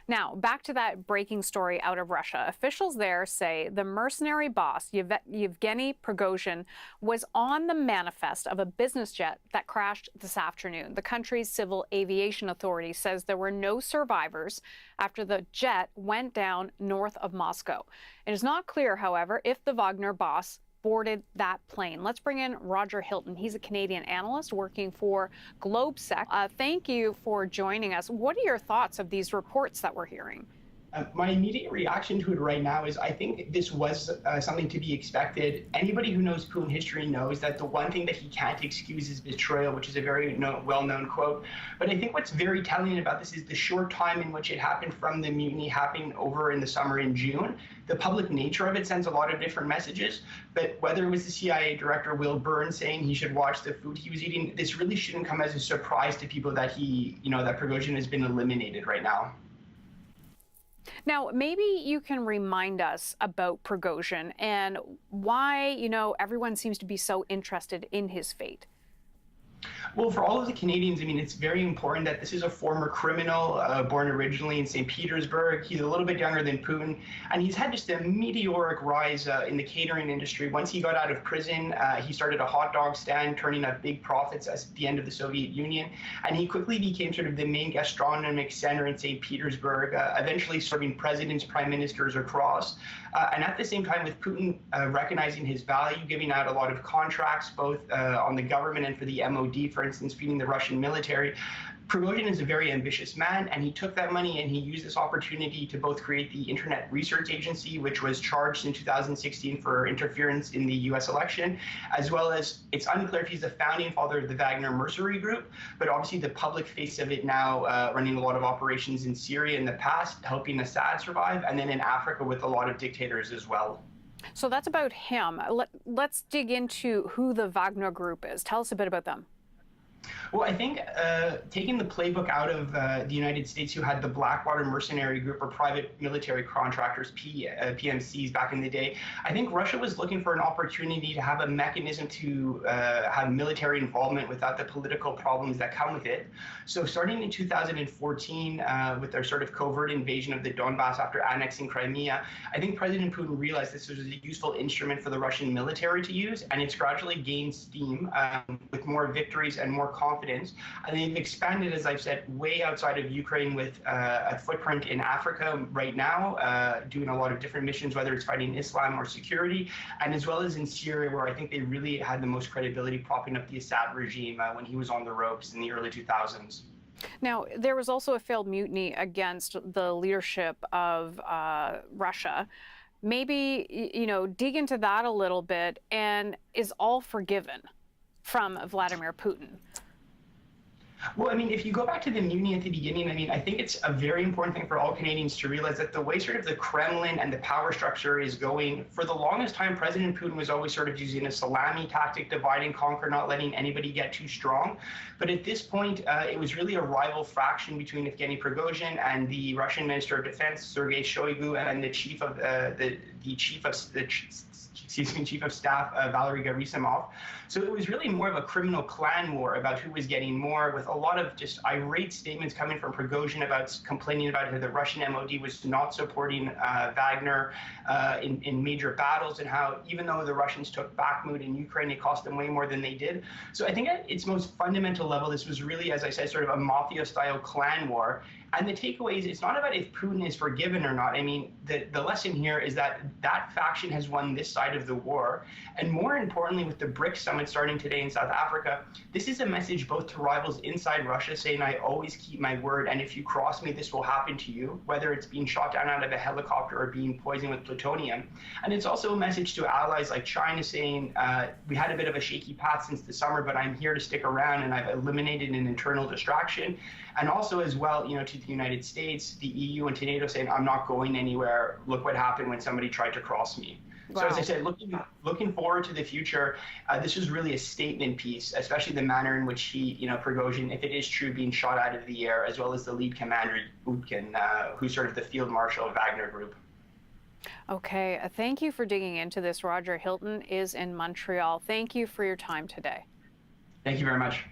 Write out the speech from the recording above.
Now, back to that breaking story out of Russia. Officials there say the mercenary boss, Yevgeniy Prigozhin, was on the manifest of a business jet that crashed this afternoon. The country's civil aviation authority says there were no survivors after the jet went down north of Moscow. It is not clear, however, if the Wagner boss boarded that plane. Let's bring in Roger Hilton. He's a Canadian analyst working for GlobeSec. Thank you for joining us. What are your thoughts of these reports that we're hearing? My immediate reaction to it right now is I think this was something to be expected. Anybody who knows Putin history knows that the one thing that he can't excuse is betrayal, which is a very well-known quote. But I think what's very telling about this is the short time in which it happened from the mutiny happening over in the summer in June. The public nature of it sends a lot of different messages, but whether it was the CIA director, Will Burns, saying he should watch the food he was eating, this really shouldn't come as a surprise to people that that Prigozhin has been eliminated right now. Now, maybe you can remind us about Prigozhin and why, everyone seems to be so interested in his fate. Well, for all of the Canadians, I mean, it's very important that this is a former criminal born originally in St. Petersburg. He's a little bit younger than Putin, and he's had just a meteoric rise in the catering industry. Once he got out of prison, he started a hot dog stand, turning up big profits at the end of the Soviet Union, and he quickly became sort of the main gastronomic center in St. Petersburg, eventually serving presidents, prime ministers across. And at the same time, with Putin recognizing his value, giving out a lot of contracts, both on the government and for the MOD, for instance, feeding the Russian military, Prigozhin is a very ambitious man, and he took that money and he used this opportunity to both create the Internet Research Agency, which was charged in 2016 for interference in the US election, as well as it's unclear if he's the founding father of the Wagner mercenary group, but obviously the public face of it now, running a lot of operations in Syria in the past, helping Assad survive, and then in Africa with a lot of dictators as well. So that's about him. Let's dig into who the Wagner group is. Tell us a bit about them. Well, I think taking the playbook out of the United States, who had the Blackwater Mercenary Group or private military contractors, PMCs back in the day, I think Russia was looking for an opportunity to have a mechanism to have military involvement without the political problems that come with it. So starting in 2014, with their sort of covert invasion of the Donbass after annexing Crimea, I think President Putin realized this was a useful instrument for the Russian military to use, and it's gradually gained steam with more victories and more confidence. And they've expanded, as I've said, way outside of Ukraine with a footprint in Africa right now, doing a lot of different missions, whether it's fighting Islam or security, and as well as in Syria, where I think they really had the most credibility propping up the Assad regime when he was on the ropes in the early 2000s. Now, there was also a failed mutiny against the leadership of Russia. Maybe, dig into that a little bit, and is all forgiven from Vladimir Putin? Well, I mean, if you go back to the mutiny at the beginning, I mean, I think it's a very important thing for all Canadians to realize that the way sort of the Kremlin and the power structure is going, for the longest time, President Putin was always sort of using a salami tactic, divide and conquer, not letting anybody get too strong. But at this point, it was really a rival fraction between Yevgeniy Prigozhin and the Russian Minister of Defense, Sergei Shoigu, and the chief of Chief of Staff, Valery Gerasimov. So it was really more of a criminal clan war about who was getting more, with a lot of just irate statements coming from Prigozhin about complaining about how the Russian MOD was not supporting Wagner in major battles, and how even though the Russians took Bakhmut in Ukraine, it cost them way more than they did. So I think at its most fundamental level, this was really, as I said, sort of a mafia-style clan war. And the takeaway is it's not about if Putin is forgiven or not. I mean, the lesson here is that that faction has won this side of the war. And more importantly, with the BRICS Summit starting today in South Africa, this is a message both to rivals inside Russia saying, I always keep my word, and if you cross me, this will happen to you, whether it's being shot down out of a helicopter or being poisoned with plutonium. And it's also a message to allies like China saying, we had a bit of a shaky path since the summer, but I'm here to stick around, and I've eliminated an internal distraction. And also as well, to the United States, the EU, and to NATO saying, I'm not going anywhere. Look what happened when somebody tried to cross me. Wow. So as I said, looking forward to the future, this is really a statement piece, especially the manner in which he, Prigozhin, if it is true, being shot out of the air, as well as the lead commander, Utkin, who's sort of the field marshal of Wagner Group. Okay, thank you for digging into this. Roger Hilton is in Montreal. Thank you for your time today. Thank you very much.